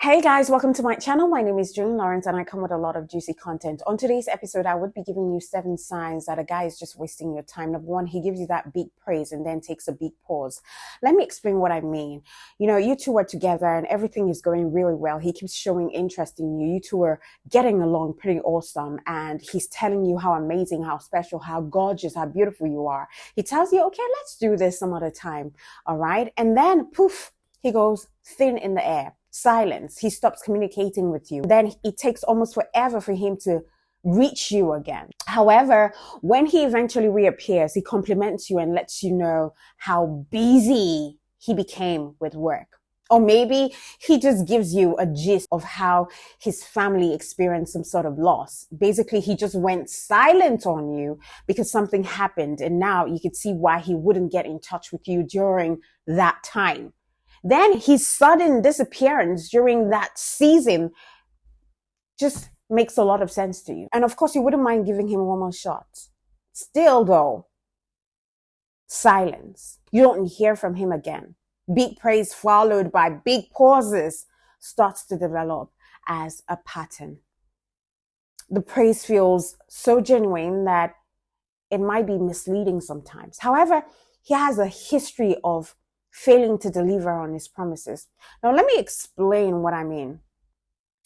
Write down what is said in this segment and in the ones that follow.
Hey guys, welcome to my channel. My name is June Lawrence and I come with a lot of juicy content. On today's episode, I would be giving you 7 signs that a guy is just wasting your time. Number 1, he gives you that big praise and then takes a big pause. Let me explain what I mean. You two are together and everything is going really well. He keeps showing interest in you. You two are getting along pretty awesome and he's telling you how amazing, how special, how gorgeous, how beautiful you are. He tells you, okay, let's do this some other time. All right. And then poof, he goes thin in the air. Silence. He stops communicating with you. Then it takes almost forever for him to reach you again. However, when he eventually reappears, he compliments you and lets you know how busy he became with work. Or maybe he just gives you a gist of how his family experienced some sort of loss. Basically, he just went silent on you because something happened. And now you could see why he wouldn't get in touch with you during that time. Then his sudden disappearance during that season just makes a lot of sense to you. And of course, you wouldn't mind giving him one more shot. Still though, silence. You don't hear from him again. Big praise followed by big pauses starts to develop as a pattern. The praise feels so genuine that it might be misleading sometimes. However, he has a history of failing to deliver on his promises. Now, let me explain what I mean.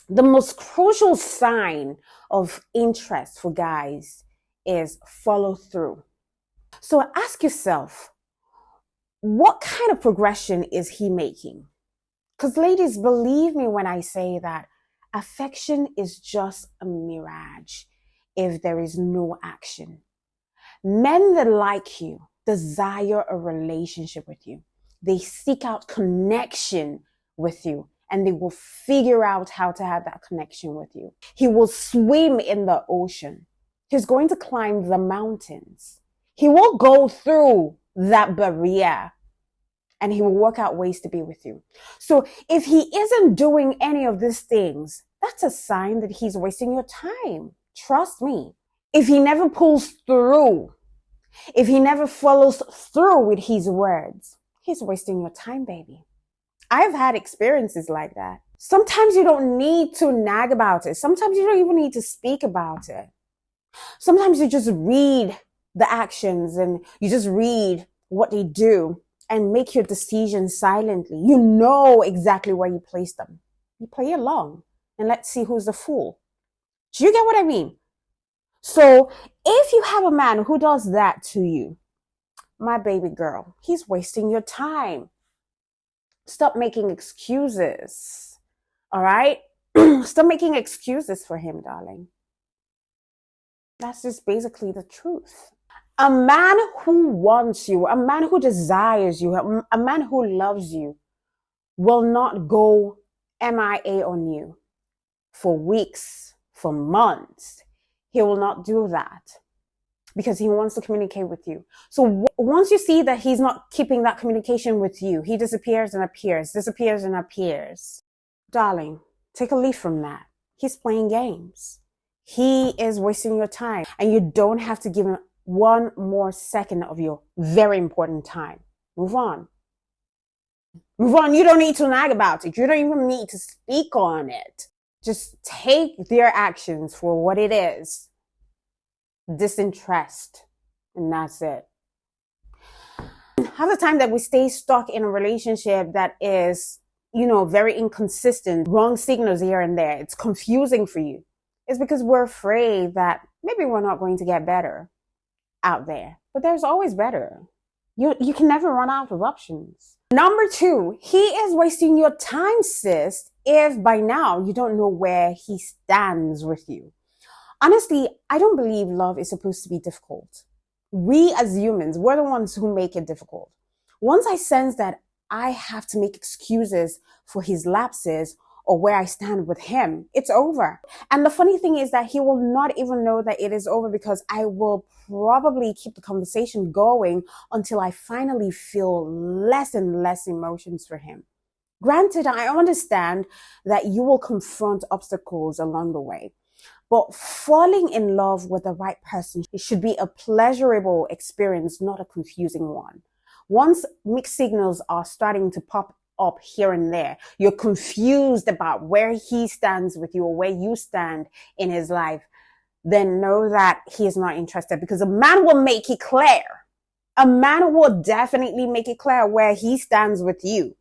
The most crucial sign of interest for guys is follow through. So ask yourself, what kind of progression is he making? Because ladies, believe me when I say that affection is just a mirage if there is no action. Men that like you desire a relationship with you. They seek out connection with you and they will figure out how to have that connection with you. He will swim in the ocean. He's going to climb the mountains. He will go through that barrier and he will work out ways to be with you. So if he isn't doing any of these things, that's a sign that he's wasting your time. Trust me. If he never pulls through, if he never follows through with his words, he's wasting your time, baby. I've had experiences like that. Sometimes you don't need to nag about it. Sometimes you don't even need to speak about it. Sometimes you just read the actions and you just read what they do and make your decision silently. You know exactly where you place them. You play along and let's see who's the fool. Do you get what I mean? So if you have a man who does that to you, my baby girl, he's wasting your time. Stop making excuses. All right? Stop making excuses for him, darling. That's just basically the truth. A man who wants you, a man who desires you, a man who loves you will not go MIA on you for weeks, for months. He will not do that because he wants to communicate with you. So once you see that he's not keeping that communication with you, he disappears and appears, disappears and appears. Darling, take a leaf from that. He's playing games. He is wasting your time and you don't have to give him one more second of your very important time. Move on. Move on. You don't need to nag about it. You don't even need to speak on it. Just take their actions for what it is. Disinterest. And that's it. Half the time that we stay stuck in a relationship that is, very inconsistent, wrong signals here and there, it's confusing for you. It's because we're afraid that maybe we're not going to get better out there. But there's always better. You can never run out of options. Number 2, he is wasting your time, sis, if by now you don't know where he stands with you. Honestly, I don't believe love is supposed to be difficult. We as humans, we're the ones who make it difficult. Once I sense that I have to make excuses for his lapses or where I stand with him, it's over. And the funny thing is that he will not even know that it is over because I will probably keep the conversation going until I finally feel less and less emotions for him. Granted, I understand that you will confront obstacles along the way. But falling in love with the right person, it should be a pleasurable experience, not a confusing one. Once mixed signals are starting to pop up here and there, you're confused about where he stands with you or where you stand in his life, then know that he is not interested, because a man will make it clear. A man will definitely make it clear where he stands with you.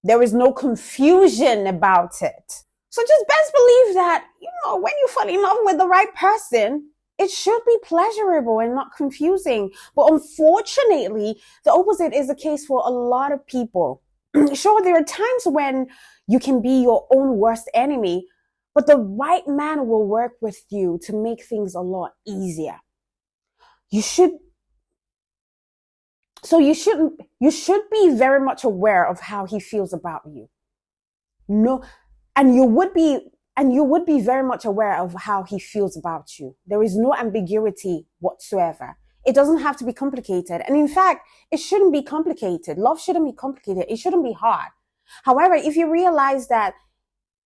There is no confusion about it. So just best believe that, when you fall in love with the right person, it should be pleasurable and not confusing. But unfortunately, the opposite is the case for a lot of people. Sure, there are times when you can be your own worst enemy, but the right man will work with you to make things a lot easier. You should be very much aware of how he feels about you. And you would be very much aware of how he feels about you. There is no ambiguity whatsoever. It doesn't have to be complicated. And in fact, it shouldn't be complicated. Love shouldn't be complicated. It shouldn't be hard. However, if you realize that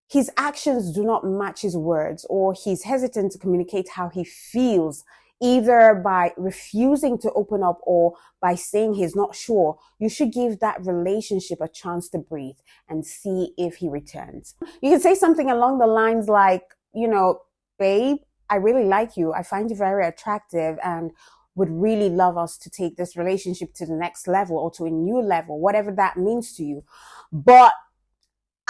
his actions do not match his words, or he's hesitant to communicate how he feels, either by refusing to open up or by saying he's not sure, you should give that relationship a chance to breathe and see if he returns. You can say something along the lines like, babe, I really like you. I find you very attractive and would really love us to take this relationship to the next level or to a new level, whatever that means to you. But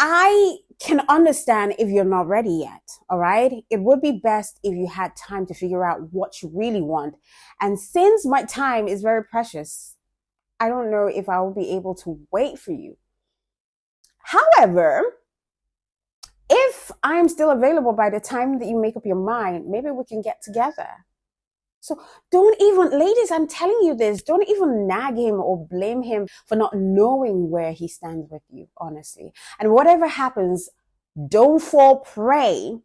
I can understand if you're not ready yet, all right? It would be best if you had time to figure out what you really want. And since my time is very precious, I don't know if I will be able to wait for you. However, if I'm still available by the time that you make up your mind, maybe we can get together. So ladies, I'm telling you this, don't even nag him or blame him for not knowing where he stands with you, honestly. And whatever happens, don't fall prey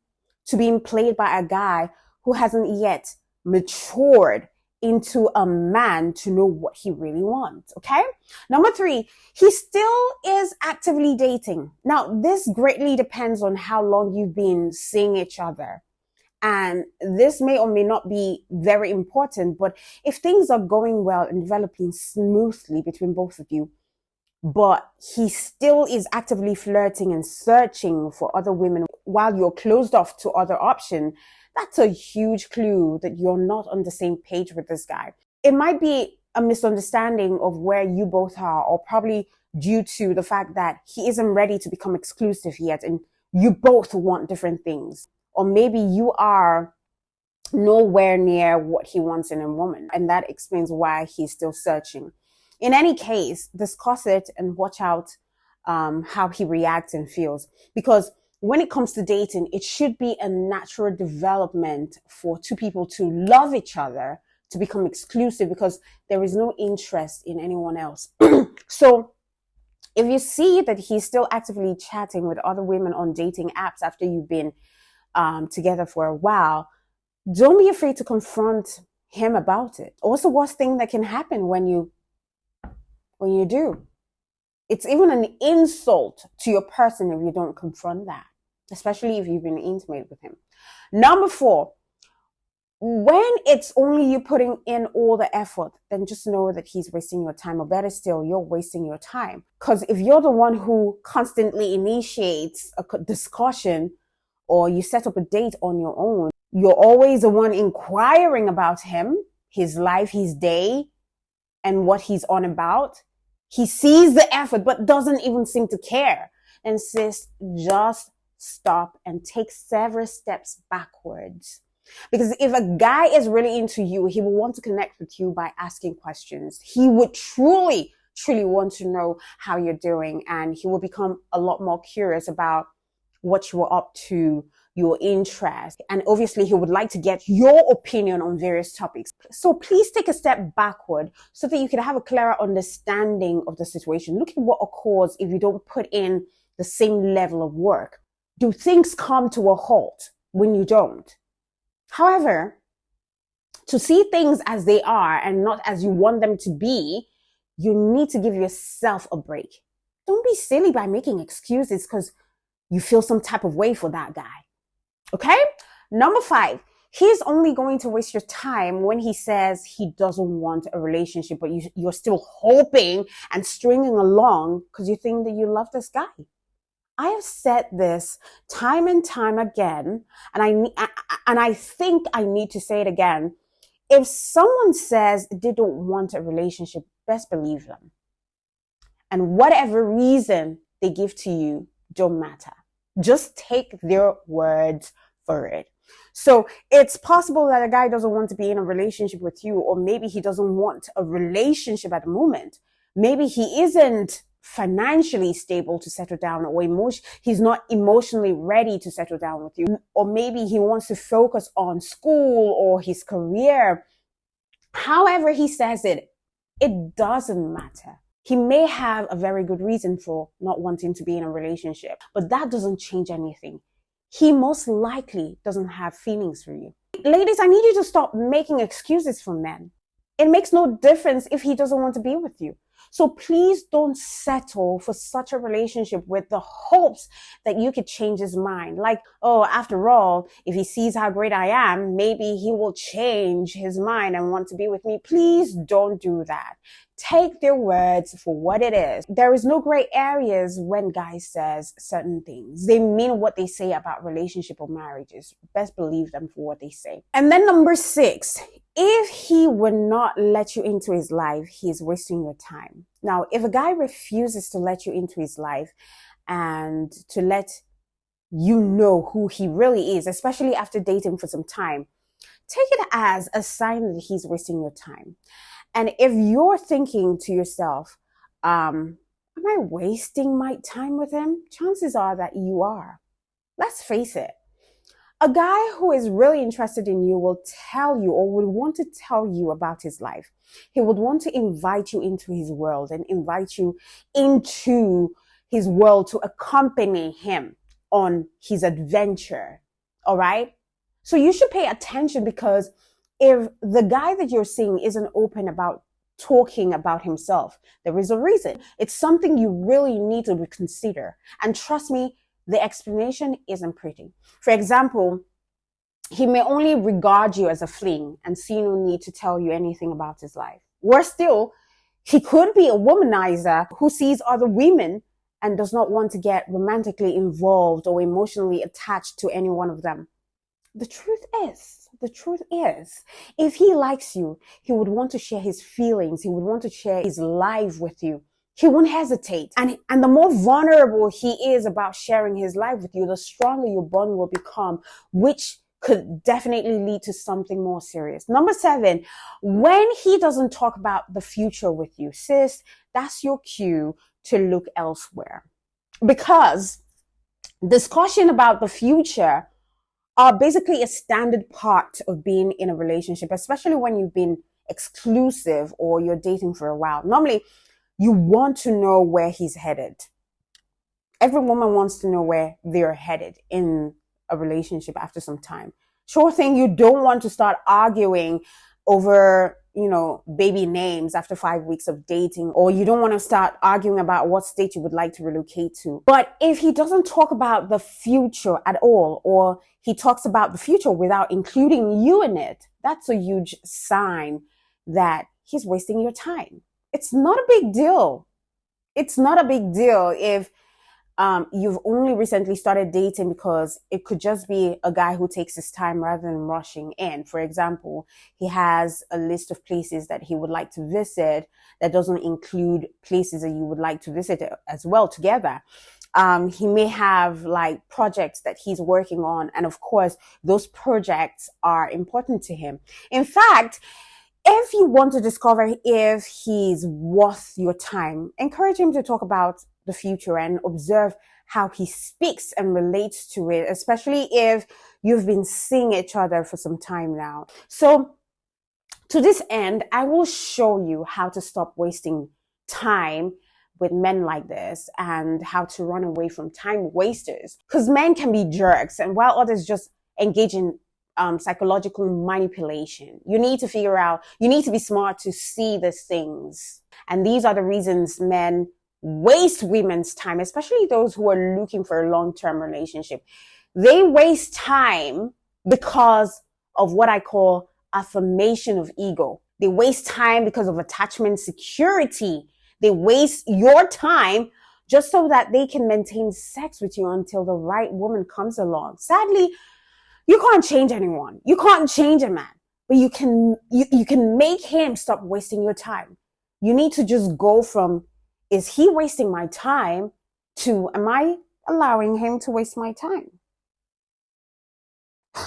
to being played by a guy who hasn't yet matured into a man to know what he really wants, okay? Number 3, he still is actively dating. Now, this greatly depends on how long you've been seeing each other. And this may or may not be very important, but if things are going well and developing smoothly between both of you, but he still is actively flirting and searching for other women while you're closed off to other options, that's a huge clue that you're not on the same page with this guy. It might be a misunderstanding of where you both are, or probably due to the fact that he isn't ready to become exclusive yet and you both want different things. Or maybe you are nowhere near what he wants in a woman, and that explains why he's still searching. In any case, discuss it and watch out how he reacts and feels. Because when it comes to dating, it should be a natural development for two people to love each other, to become exclusive, because there is no interest in anyone else. So if you see that he's still actively chatting with other women on dating apps after you've been together for a while, don't be afraid to confront him about it. What's the worst thing that can happen when you do? It's even an insult to your person if you don't confront that, especially if you've been intimate with him. Number 4, when it's only you putting in all the effort, then just know that he's wasting your time, or better still, you're wasting your time. Because if you're the one who constantly initiates a discussion, or you set up a date on your own, you're always the one inquiring about him, his life, his day, and what he's on about. He sees the effort but doesn't even seem to care. And sis, just stop and take several steps backwards. Because if a guy is really into you, he will want to connect with you by asking questions. He would truly want to know how you're doing, and he will become a lot more curious about what you are up to, your interest. And obviously he would like to get your opinion on various topics. So please take a step backward so that you can have a clearer understanding of the situation. Look at what occurs if you don't put in the same level of work. Do things come to a halt when you don't? However, to see things as they are and not as you want them to be, you need to give yourself a break. Don't be silly by making excuses because you feel some type of way for that guy. Okay? Number 5, He's only going to waste your time when he says he doesn't want a relationship, but you're still hoping and stringing along because you think that you love this guy. I have said this time and time again, and I think I need to say it again. If someone says they don't want a relationship, best believe them. And whatever reason they give to you don't matter. Just take their words for it. So it's possible that a guy doesn't want to be in a relationship with you, or maybe he doesn't want a relationship at the moment. Maybe he isn't financially stable to settle down, or he's not emotionally ready to settle down with you. Or maybe he wants to focus on school or his career. However he says it, it doesn't matter. He may have a very good reason for not wanting to be in a relationship, but that doesn't change anything. He most likely doesn't have feelings for you. Ladies, I need you to stop making excuses for men. It makes no difference if he doesn't want to be with you. So please don't settle for such a relationship with the hopes that you could change his mind. Like, oh, after all, if he sees how great I am, maybe he will change his mind and want to be with me. Please don't do that. Take their words for what it is. There is no gray areas when guys says certain things. They mean what they say about relationship or marriages. Best believe them for what they say. And then number 6, if he would not let you into his life, he's wasting your time. Now, if a guy refuses to let you into his life and to let you know who he really is, especially after dating for some time, take it as a sign that he's wasting your time. And if you're thinking to yourself, am I wasting my time with him? Chances are that you are. Let's face it. A guy who is really interested in you will tell you, or would want to tell you about his life. He would want to invite you into his world and invite you into his world to accompany him on his adventure. All right? So you should pay attention, because if the guy that you're seeing isn't open about talking about himself, there is a reason. It's something you really need to reconsider. And trust me, the explanation isn't pretty. For example, he may only regard you as a fling and see no need to tell you anything about his life. Worse still, he could be a womanizer who sees other women and does not want to get romantically involved or emotionally attached to any one of them. The truth is, if he likes you, he would want to share his feelings. He would want to share his life with you. He won't hesitate. And the more vulnerable he is about sharing his life with you, the stronger your bond will become, which could definitely lead to something more serious. Number 7, when he doesn't talk about the future with you, sis, that's your cue to look elsewhere. Because discussion about the future are basically a standard part of being in a relationship, especially when you've been exclusive or you're dating for a while. Normally, you want to know where he's headed. Every woman wants to know where they're headed in a relationship after some time. Sure thing, you don't want to start arguing over, baby names after 5 weeks of dating, or you don't want to start arguing about what state you would like to relocate to. But if he doesn't talk about the future at all, or he talks about the future without including you in it, that's a huge sign that he's wasting your time. It's not a big deal. It's not a big deal if you've only recently started dating, because it could just be a guy who takes his time rather than rushing in. For example, he has a list of places that he would like to visit that doesn't include places that you would like to visit as well together. He may have projects that he's working on. And of course, those projects are important to him. In fact, if you want to discover if he's worth your time, encourage him to talk about the future and observe how he speaks and relates to it, especially if you've been seeing each other for some time now. So to this end, I will show you how to stop wasting time with men like this and how to run away from time wasters. Because men can be jerks, and while others just engage in psychological manipulation. You need to figure out, you need to be smart to see these things. And these are the reasons men waste women's time, especially those who are looking for a long-term relationship. They waste time because of what I call affirmation of ego. They waste time because of attachment security. They waste your time just so that they can maintain sex with you until the right woman comes along. Sadly, you can't change anyone. You can't change a man, but you can make him stop wasting your time. You need to just go from, is he wasting my time, to, am I allowing him to waste my time?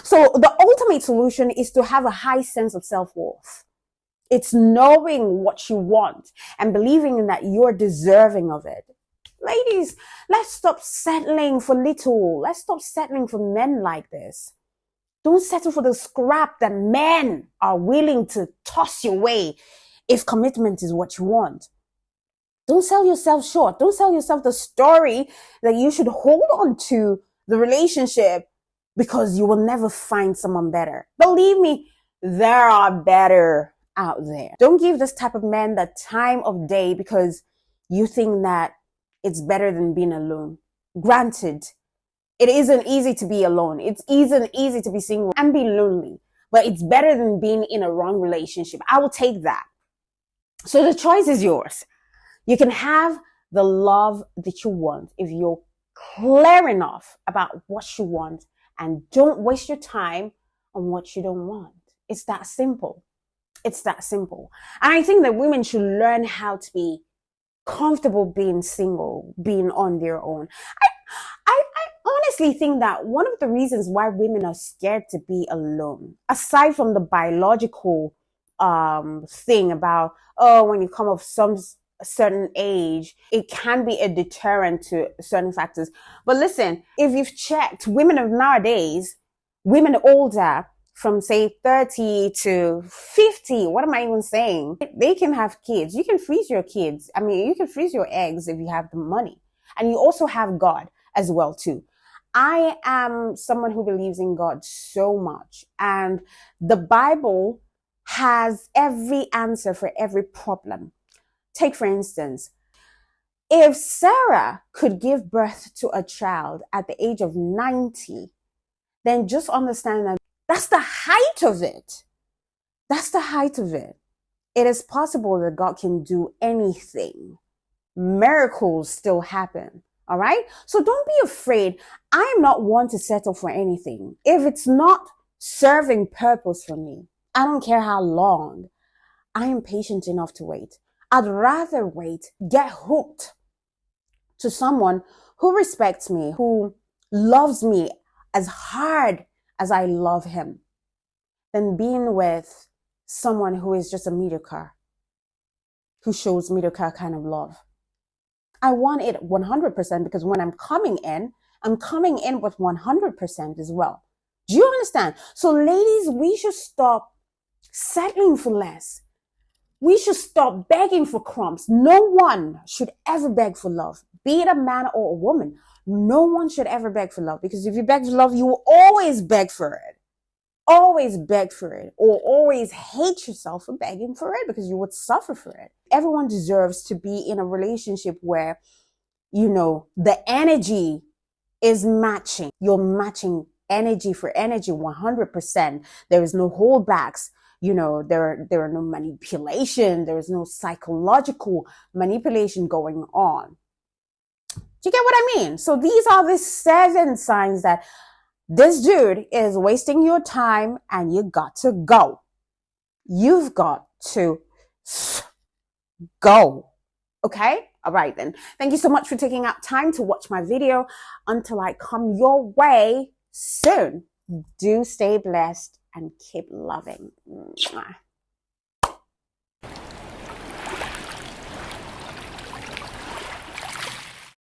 So the ultimate solution is to have a high sense of self-worth. It's knowing what you want and believing in that you're deserving of it. Ladies, let's stop settling for little. Let's stop settling for men like this. Don't settle for the scrap that men are willing to toss your way if commitment is what you want. Don't sell yourself short. Don't sell yourself the story that you should hold on to the relationship because you will never find someone better. Believe me, there are better out there. Don't give this type of man the time of day because you think that it's better than being alone. Granted, it isn't easy to be alone. It isn't easy to be single and be lonely, but it's better than being in a wrong relationship. I will take that. So the choice is yours. You can have the love that you want if you're clear enough about what you want and don't waste your time on what you don't want. It's that simple. It's that simple. And I think that women should learn how to be comfortable being single, being on their own. I honestly think that one of the reasons why women are scared to be alone, aside from the biological thing about, when you come of some certain age, it can be a deterrent to certain factors. But listen, if you've checked, women of nowadays, women older, from say 30 to 50, what am I even saying? They can have kids. You can freeze your kids. I mean, you can freeze your eggs if you have the money. And you also have God as well too. I am someone who believes in God so much. And the Bible has every answer for every problem. Take, for instance, if Sarah could give birth to a child at the age of 90, then just understand that that's the height of it. That's the height of it. It is possible that God can do anything. Miracles still happen. All right? So don't be afraid. I am not one to settle for anything. If it's not serving purpose for me, I don't care how long. I am patient enough to wait. I'd rather wait, get hooked to someone who respects me, who loves me as hard as I love him, than being with someone who is just a mediocre, who shows mediocre kind of love. I want it 100% because when I'm coming in with 100% as well. Do you understand? So ladies, we should stop settling for less. We should stop begging for crumbs. No one should ever beg for love, be it a man or a woman. No one should ever beg for love, because if you beg for love, you will always beg for it. Always beg for it, or always hate yourself for begging for it, because you would suffer for it. Everyone deserves to be in a relationship where, you know, the energy is matching. You're matching energy for energy 100%. There is no holdbacks. You know, there are no manipulation. There is no psychological manipulation going on. Do you get what I mean? So these are the 7 signs that this dude is wasting your time and you got to go. You've got to go. Okay? All right then. Thank you so much for taking out time to watch my video. Until I come your way soon, do stay blessed and keep loving. Mwah.